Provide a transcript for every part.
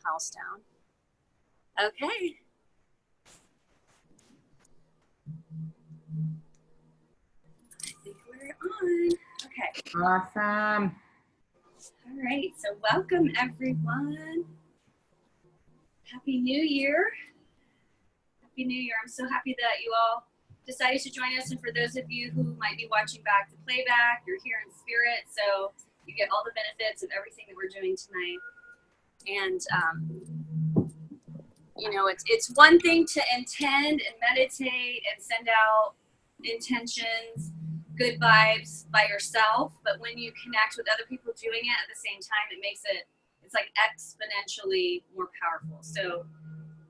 house down. Okay. I think we're on. Okay. Awesome. All right. So welcome, everyone. Happy New Year. Happy New Year. I'm so happy that you all decided to join us. And for those of you who might be watching back the playback, you're here in spirit. So you get all the benefits of everything that we're doing tonight. And, you know, it's one thing to intend and meditate and send out intentions, good vibes by yourself. But when you connect with other people doing it at the same time, it makes it's like exponentially more powerful. So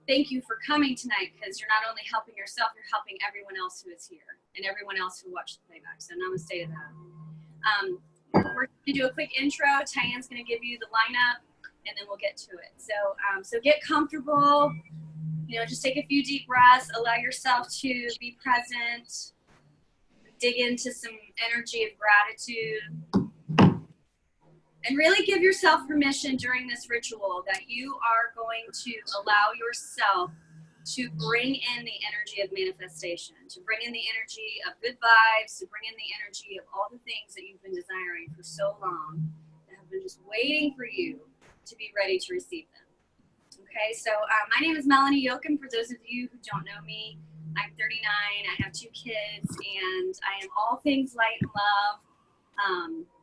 thank you for coming tonight, because you're not only helping yourself, you're helping everyone else who is here and everyone else who watched the playback. So namaste to that. We're going to do a quick intro. Tyann's going to give you the lineup, and then we'll get to it. So, so get comfortable. You know, just take a few deep breaths. Allow yourself to be present. Dig into some energy of gratitude. And really give yourself permission during this ritual that you are going to allow yourself to bring in the energy of manifestation, to bring in the energy of good vibes, to bring in the energy of all the things that you've been desiring for so long, that have been just waiting for you to be ready to receive them. Okay, so my name is Melanie Yocum. For those of you who don't know me, I'm 39, I have 2 kids, and I am all things light and love.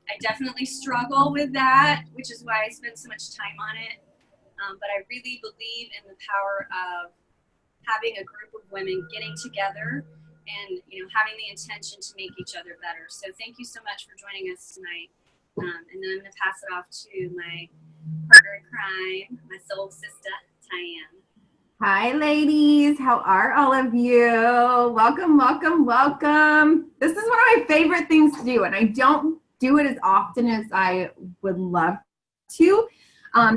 I definitely struggle with that, which is why I spend so much time on it. But I really believe in the power of having a group of women getting together and, you know, having the intention to make each other better. So thank you so much for joining us tonight. And then I'm going to pass it off to my partner in crime, my soul sister, Tyann. Hi, ladies. How are all of you? Welcome, welcome, welcome. This is one of my favorite things to do, and I don't do it as often as I would love to.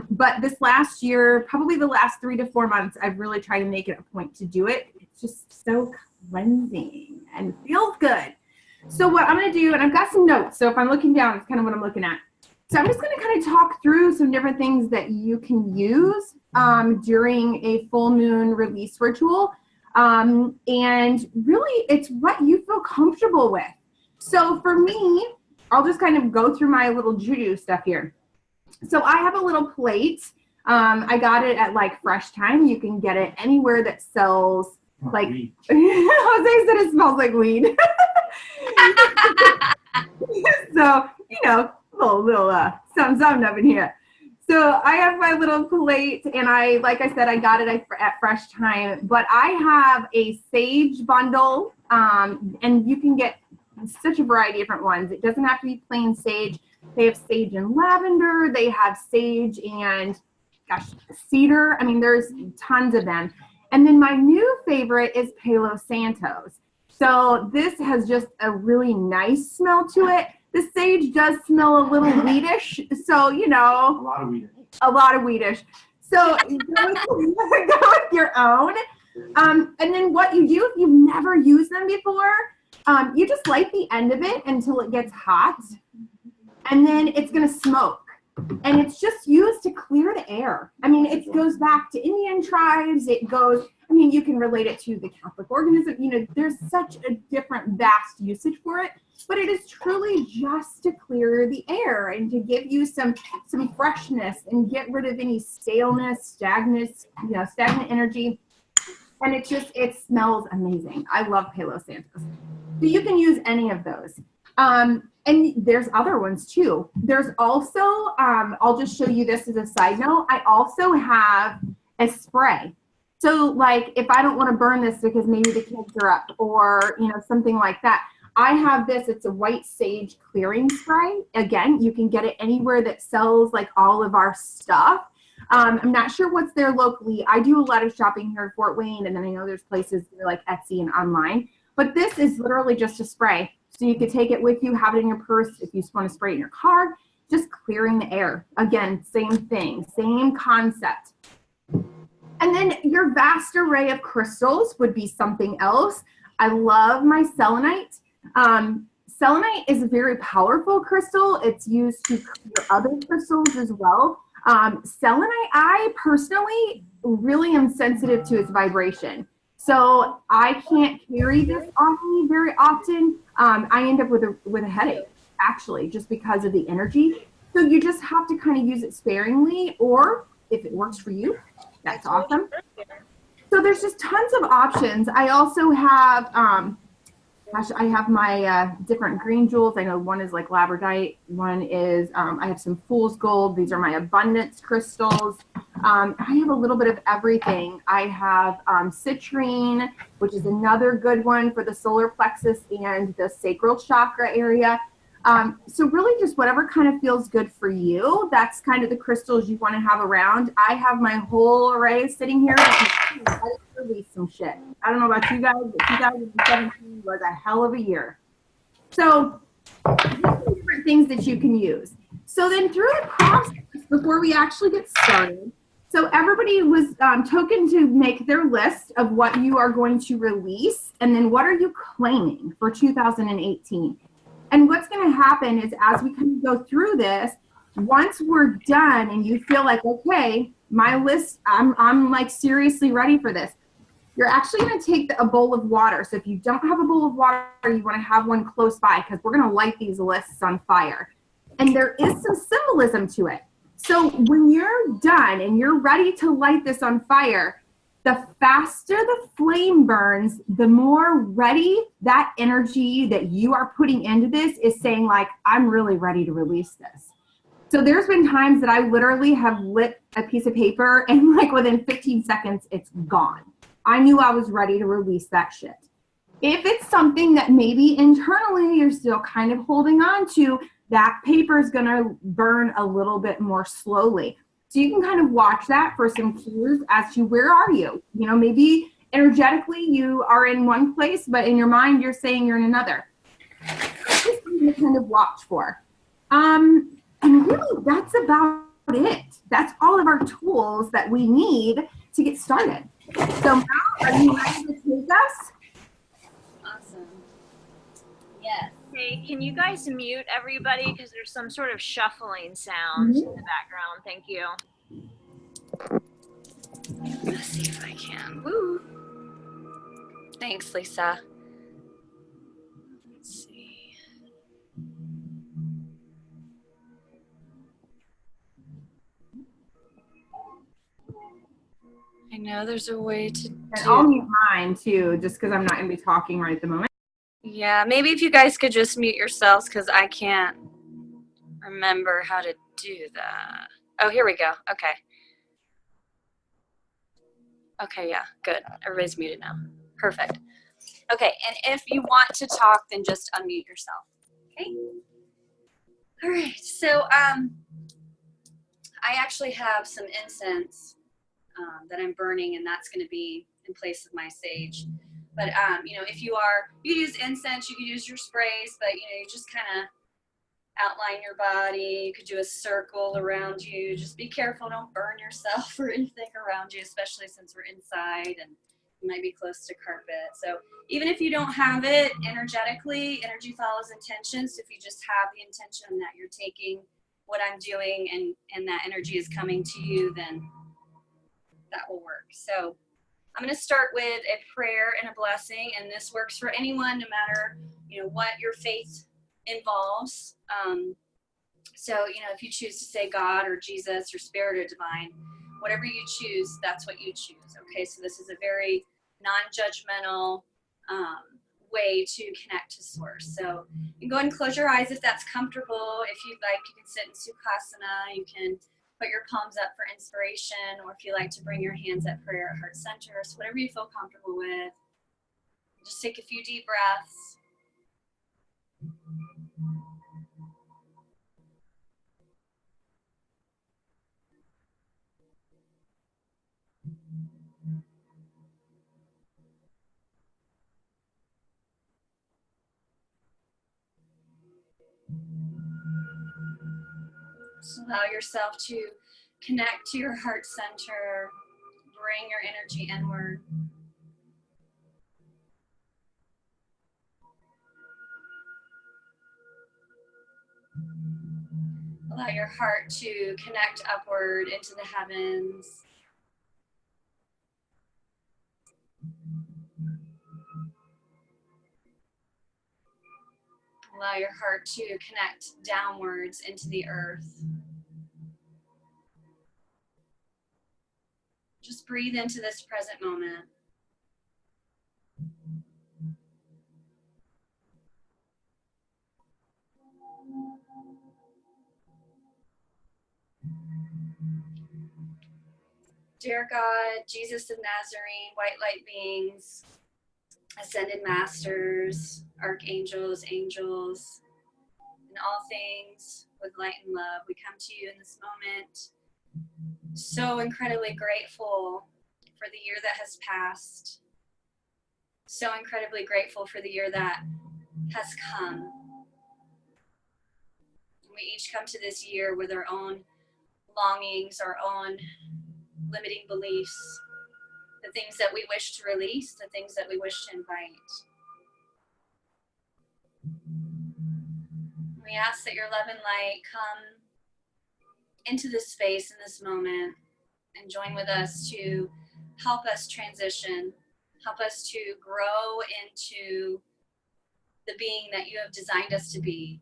But this last year, probably the last 3 to 4 months, I've really tried to make it a point to do it. It's just so cleansing and feels good. So what I'm going to do, and I've got some notes, so if I'm looking down, it's kind of what I'm looking at. So I'm just going to kind of talk through some different things that you can use during a full moon release ritual. And really, it's what you feel comfortable with. So for me, I'll just kind of go through my little juju stuff here. So I have a little plate. I got it at like Fresh Time. You can get it anywhere that sells like, Jose said it smells like weed. So, you know, little something up in here. So I have my little plate, and like I said, I got it at Fresh Time, but I have a sage bundle, and you can get such a variety of different ones. It doesn't have to be plain sage. They have sage and lavender. They have sage and, gosh, cedar. I mean, there's tons of them. And then my new favorite is Palo Santos. So this has just a really nice smell to it. The sage does smell a little weedish. So, you know. A lot of weedish. So go with your own. And then what you do if you've never used them before, you just light the end of it until it gets hot, and then it's going to smoke. And it's just used to clear the air. I mean, it goes back to Indian tribes. It goes, I mean, you can relate it to the Catholic organism. You know, there's such a different, vast usage for it. But it is truly just to clear the air and to give you some freshness and get rid of any staleness, stagnant energy. And it smells amazing. I love Palo Santos. So you can use any of those. And there's other ones too. There's also, I'll just show you this as a side note. I also have a spray. So like if I don't want to burn this because maybe the kids are up or, you know, something like that, I have this. It's a white sage clearing spray. Again, you can get it anywhere that sells like all of our stuff. I'm not sure what's there locally. I do a lot of shopping here in Fort Wayne, and then I know there's places like Etsy and online. But this is literally just a spray. So you could take it with you, have it in your purse if you just want to spray it in your car, just clearing the air. Again, same thing, same concept. And then your vast array of crystals would be something else. I love my selenite. Selenite is a very powerful crystal. It's used to clear other crystals as well. Selenite, I personally really am sensitive to its vibration. So I can't carry this on me very often. I end up with a headache, actually, just because of the energy. So you just have to kind of use it sparingly, or if it works for you, that's awesome. So there's just tons of options. I also have, gosh, I have my different green jewels. I know one is like labradorite. One is, I have some fool's gold. These are my abundance crystals. I have a little bit of everything. I have citrine, which is another good one for the solar plexus and the sacral chakra area. So really just whatever kind of feels good for you. That's kind of the crystals you want to have around. I have my whole array sitting here. Release some shit. I don't know about you guys, but 2017 was a hell of a year. So different things that you can use. So then through the process, before we actually get started, so everybody was token to make their list of what you are going to release, and then what are you claiming for 2018. And what's going to happen is as we kind of go through this, once we're done and you feel like, okay, my list, I'm like seriously ready for this, you're actually going to take a bowl of water. So if you don't have a bowl of water, you want to have one close by, because we're going to light these lists on fire. And there is some symbolism to it. So when you're done and you're ready to light this on fire, the faster the flame burns, the more ready that energy that you are putting into this is saying, like, I'm really ready to release this. So there's been times that I literally have lit a piece of paper and like within 15 seconds, it's gone. I knew I was ready to release that shit. If it's something that maybe internally you're still kind of holding on to, that paper is going to burn a little bit more slowly. So you can kind of watch that for some cues as to where are you? You know, maybe energetically you are in one place, but in your mind you're saying you're in another. That's just something to kind of watch for. And really, that's about it. That's all of our tools that we need to get started. So, Mel, are you ready to take us? Awesome. Yes. Hey, can you guys mute everybody? Because there's some sort of shuffling sound in the background. Thank you. Let's see if I can. Woo. Thanks, Lisa. Let's see. I know there's a way to do. And I'll mute mine too, just because I'm not going to be talking right at the moment. Yeah, maybe if you guys could just mute yourselves, because I can't remember how to do that. Oh, here we go. Okay. Okay, yeah, good. Everybody's muted now. Perfect. Okay, and if you want to talk, then just unmute yourself. Okay? All right, so I actually have some incense that I'm burning, and that's going to be in place of my sage. But, you know, if you use incense, you can use your sprays, but, you know, you just kind of outline your body. You could do a circle around you. Just be careful. Don't burn yourself or anything around you, especially since we're inside and you might be close to carpet. So even if you don't have it energetically, energy follows intention. So if you just have the intention that you're taking what I'm doing and that energy is coming to you, then that will work. So I'm going to start with a prayer and a blessing, and this works for anyone, no matter, you know, what your faith involves. So, you know, if you choose to say God or Jesus or Spirit or Divine, whatever you choose, that's what you choose. Okay, so this is a very non-judgmental way to connect to Source. So you can go ahead and close your eyes if that's comfortable. If you'd like, you can sit in Sukhasana. You can put your palms up for inspiration, or if you like to bring your hands at prayer at heart center. So whatever you feel comfortable with. Just take a few deep breaths. So allow yourself to connect to your heart center. Bring your energy inward. Allow your heart to connect upward into the heavens. Allow your heart to connect downwards into the earth. Just breathe into this present moment. Dear God, Jesus of Nazarene, white light beings, ascended masters, archangels, angels, in all things with light and love, we come to you in this moment so incredibly grateful for the year that has passed, so incredibly grateful for the year that has come. We each come to this year with our own longings, our own limiting beliefs, the things that we wish to release, the things that we wish to invite. We ask that your love and light come into this space in this moment and join with us to help us transition, help us to grow into the being that you have designed us to be.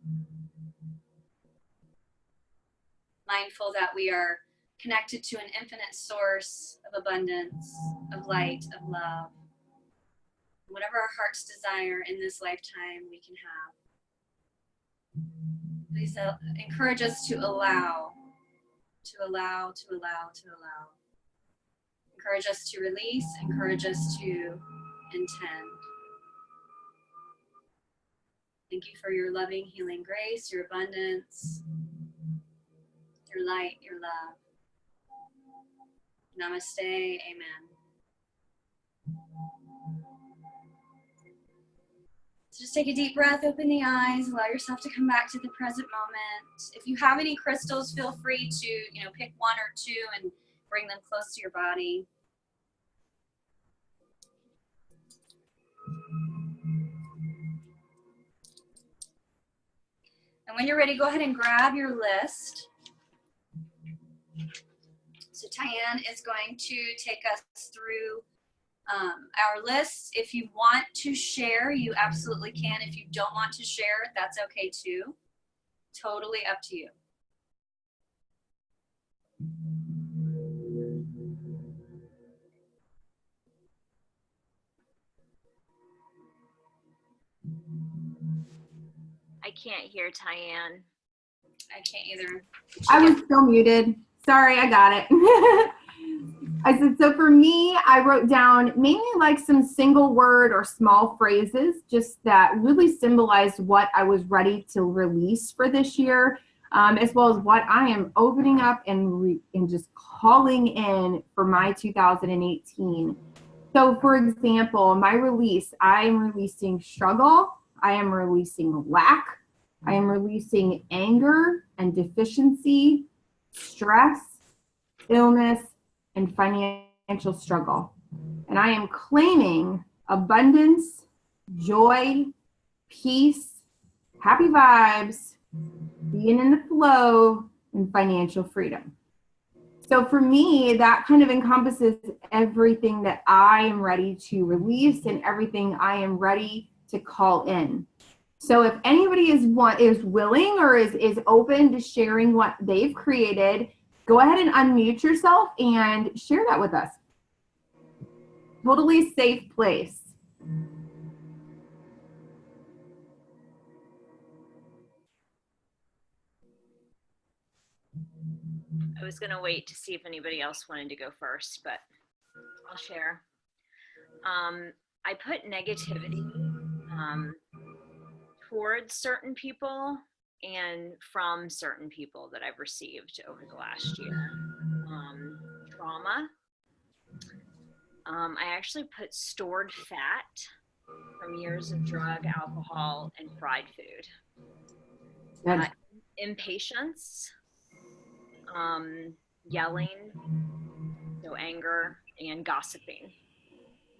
Mindful that we are connected to an infinite source of abundance, of light, of love. Whatever our hearts desire in this lifetime, we can have. Please encourage us to allow, to allow, to allow, to allow. Encourage us to release, encourage us to intend. Thank you for your loving, healing grace, your abundance, your light, your love. Namaste, amen. So just take a deep breath, open the eyes, allow yourself to come back to the present moment. If you have any crystals, feel free to, pick one or two and bring them close to your body. And when you're ready, go ahead and grab your list. So Tyann is going to take us through our list. If you want to share, you absolutely can. If you don't want to share, that's okay too. Totally up to you. I can't hear Tyann. I can't either. I was still muted. Sorry, I got it. I said, so for me, I wrote down mainly like some single word or small phrases just that really symbolized what I was ready to release for this year, as well as what I am opening up and just calling in for my 2018. So for example, my release, I am releasing struggle. I am releasing lack. I am releasing anger and deficiency, stress, illness, and financial struggle. And I am claiming abundance, joy, peace, happy vibes, being in the flow, and financial freedom. So for me, that kind of encompasses everything that I am ready to release and everything I am ready to call in. So if anybody is willing or is open to sharing what they've created, go ahead and unmute yourself and share that with us. Totally safe place. I was going to wait to see if anybody else wanted to go first, but I'll share. I put negativity towards certain people and from certain people that I've received over the last year. Trauma. I actually put stored fat from years of drug, alcohol, and fried food. Impatience, yelling, so anger, and gossiping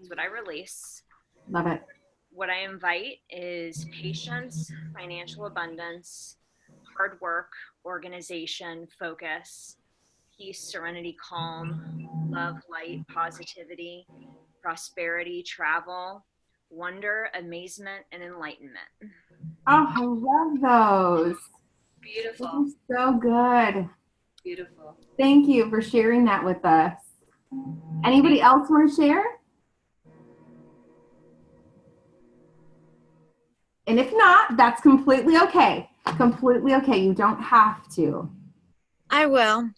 is what I release. Love it. What I invite is patience, financial abundance, hard work, organization, focus, peace, serenity, calm, love, light, positivity, prosperity, travel, wonder, amazement, and enlightenment. Oh, I love those. Beautiful. Those are so good. Beautiful. Thank you for sharing that with us. Anybody else want to share? And if not, that's completely okay. Completely okay. You don't have to. I will.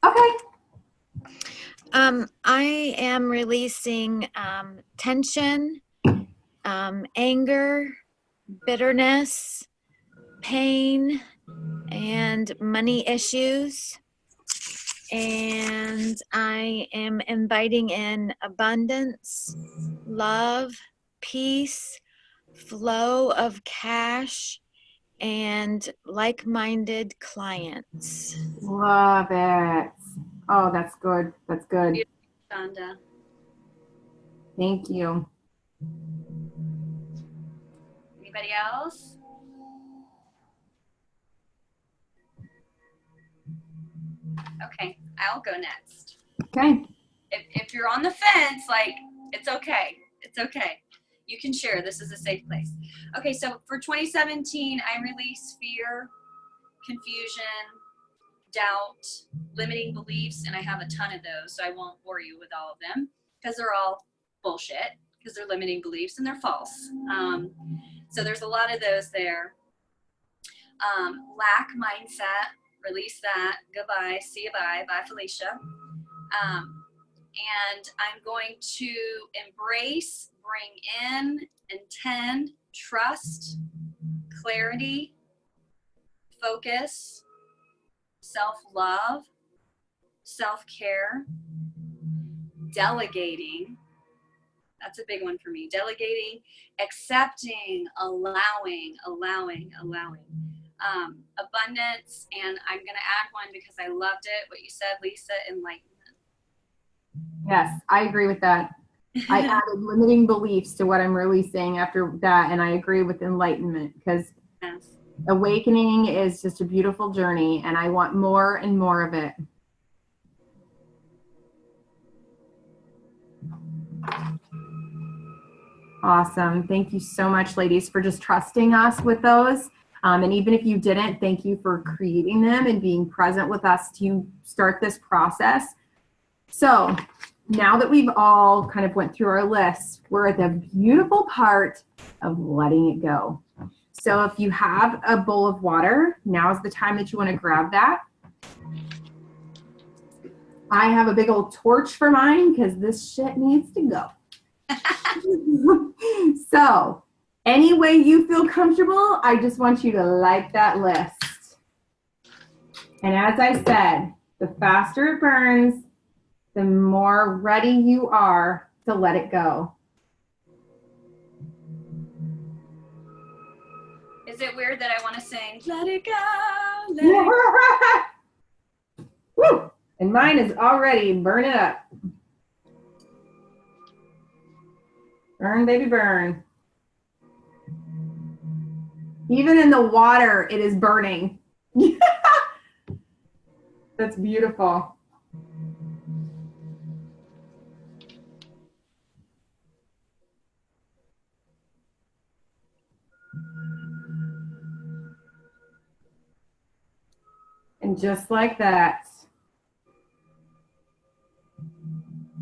Okay. I am releasing tension, anger, bitterness, pain, and money issues. And I am inviting in abundance, love, peace, flow of cash, and like-minded clients. Love it. Oh, that's good. That's good. Shonda. Thank you. Anybody else? Okay, I'll go next. Okay. If you're on the fence, like, it's okay. It's okay. You can share. This is a safe place. Okay, so for 2017, I release fear, confusion, doubt, limiting beliefs, and I have a ton of those, so I won't bore you with all of them because they're all bullshit, because they're limiting beliefs and they're false. So there's a lot of those there. Lack mindset, release that. Goodbye. See you. Bye. Bye, Felicia. And I'm going to embrace, bring in, intend, trust, clarity, focus, self-love, self-care, delegating. That's a big one for me. Delegating, accepting, allowing. Abundance, and I'm going to add one because I loved it, what you said, Lisa, enlightenment. Yes, I agree with that. I added limiting beliefs to what I'm releasing after that, and I agree with enlightenment because Yes. awakening is just a beautiful journey, and I want more and more of it. Awesome. Thank you so much, ladies, for just trusting us with those. And even if you didn't, thank you for creating them and being present with us to start this process. So now that we've all kind of went through our list, we're at the beautiful part of letting it go. So if you have a bowl of water, now is the time that you want to grab that. I have a big old torch for mine because this shit needs to go. So any way you feel comfortable, I just want you to light that list. And as I said, the faster it burns, the more ready you are to let it go. Is it weird that I want to sing, let it go, let it go? Woo! And mine is already burning up. Burn, baby, burn. Even in the water, it is burning. That's beautiful. And just like that,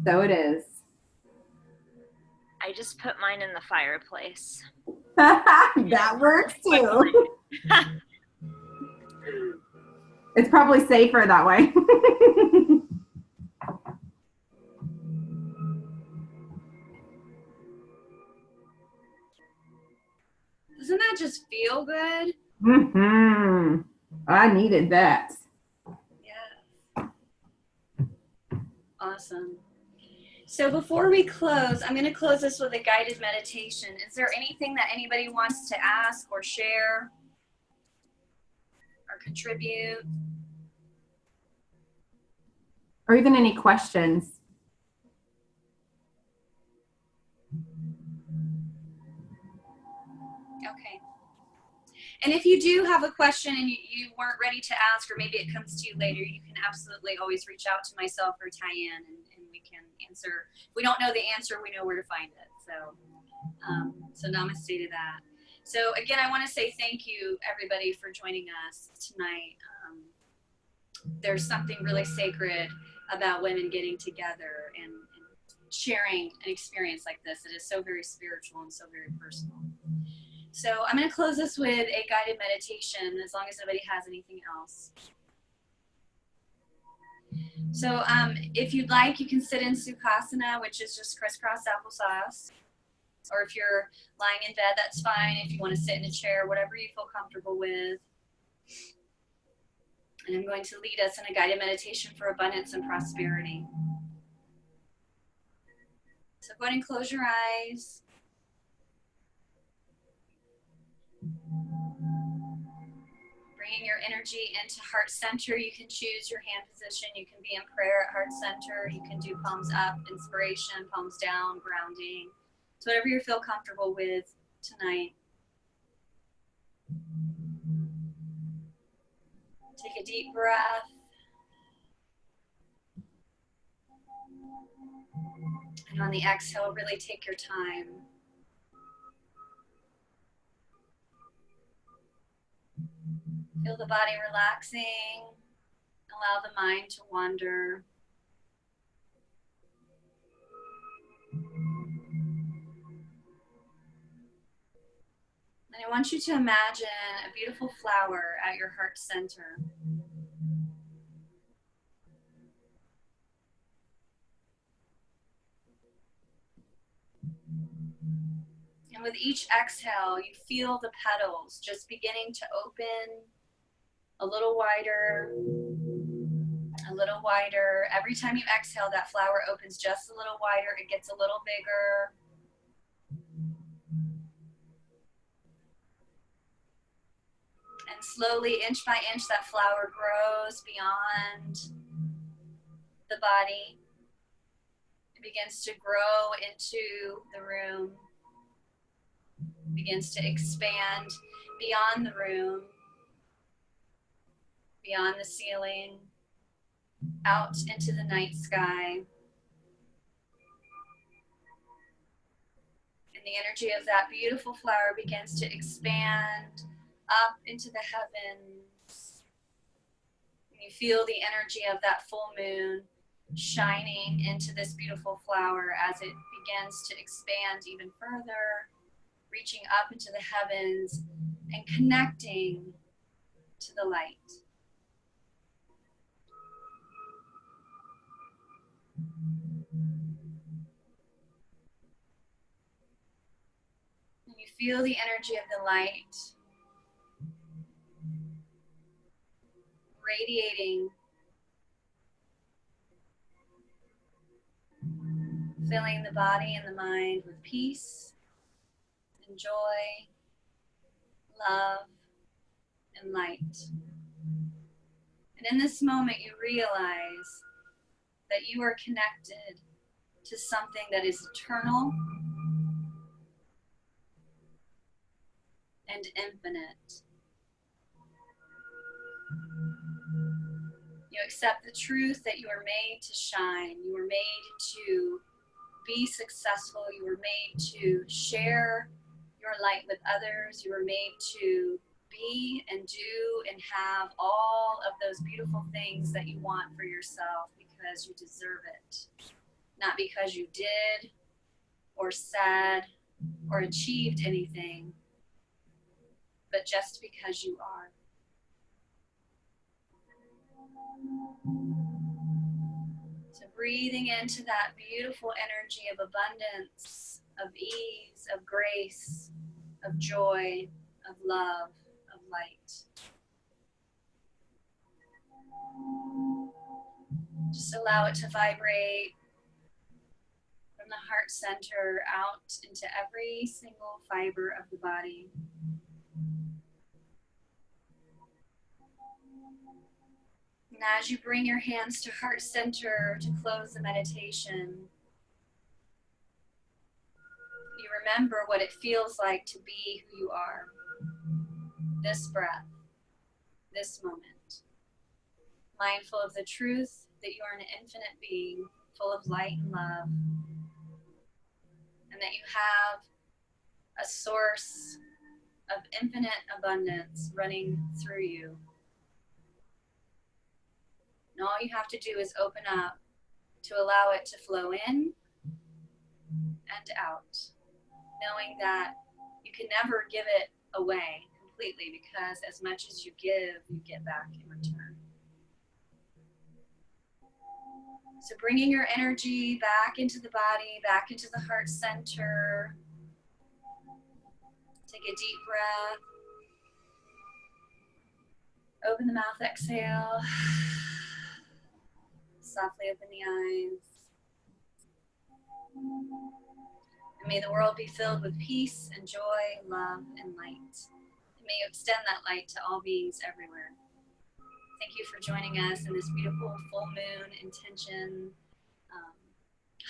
so it is. I just put mine in the fireplace. That works too. It's probably safer that way. Doesn't that just feel good? Mm-hmm. I needed that. Yeah. Awesome. So before we close, I'm going to close this with a guided meditation. Is there anything that anybody wants to ask or share or contribute? Or even any questions. Okay. And if you do have a question and you weren't ready to ask, or maybe it comes to you later, you can absolutely always reach out to myself or Tyann, and we can answer. If we don't know the answer, we know where to find it. So namaste to that. So again, I want to say thank you, everybody, for joining us tonight. There's something really sacred about women getting together and sharing an experience like this. It is so very spiritual and so very personal. So I'm going to close this with a guided meditation, as long as nobody has anything else. So if you'd like, you can sit in Sukhasana, which is just crisscross applesauce. Or if you're lying in bed, that's fine. If you want to sit in a chair, whatever you feel comfortable with. And I'm going to lead us in a guided meditation for abundance and prosperity. So go ahead and close your eyes. Bringing your energy into heart center. You can choose your hand position. You can be in prayer at heart center. You can do palms up, inspiration, palms down, grounding. So whatever you feel comfortable with tonight. Take a deep breath. And on the exhale, really take your time. Feel the body relaxing. Allow the mind to wander. And I want you to imagine a beautiful flower at your heart center. And with each exhale, you feel the petals just beginning to open a little wider, a little wider. Every time you exhale, that flower opens just a little wider. It gets a little bigger. And slowly, inch by inch, that flower grows beyond the body. It begins to grow into the room. Begins to expand beyond the room, beyond the ceiling, out into the night sky. And the energy of that beautiful flower begins to expand up into the heavens. And you feel the energy of that full moon shining into this beautiful flower as it begins to expand even further, reaching up into the heavens and connecting to the light. And you feel the energy of the light radiating, filling the body and the mind with peace and joy, love, and light. And in this moment, you realize that you are connected to something that is eternal and infinite. You accept the truth that you are made to shine. You were made to be successful. You were made to share your light with others. You were made to be and do and have all of those beautiful things that you want for yourself because you deserve it. Not because you did or said or achieved anything, but just because you are. So breathing into that beautiful energy of abundance, of ease, of grace, of joy, of love, of light. Just allow it to vibrate from the heart center out into every single fiber of the body. And as you bring your hands to heart center to close the meditation, you remember what it feels like to be who you are. this breath, this moment. Mindful of the truth that you are an infinite being full of light and love, and that you have a source of infinite abundance running through you. And all you have to do is open up to allow it to flow in and out, knowing that you can never give it away completely, because as much as you give, you get back in return. So bringing your energy back into the body, back into the heart center. Take a deep breath. Open the mouth, exhale. Softly open the eyes. And may the world be filled with peace and joy, love, and light. And may you extend that light to all beings everywhere. Thank you for joining us in this beautiful full moon intention,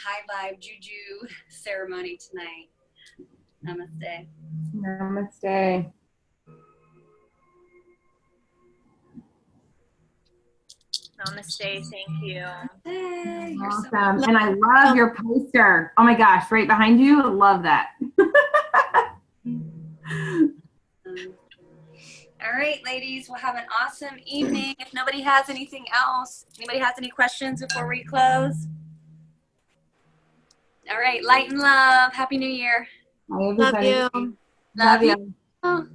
high vibe juju ceremony tonight. Namaste. Namaste. Namaste. Thank you. Hey, you're so Awesome. And I love your poster. Oh my gosh, right behind you. I love that. All right, ladies, we'll have an awesome evening. If nobody has anything else, anybody has any questions before we close? All right, light and love. Happy New Year. Bye, everybody. Love you. Love you. Oh.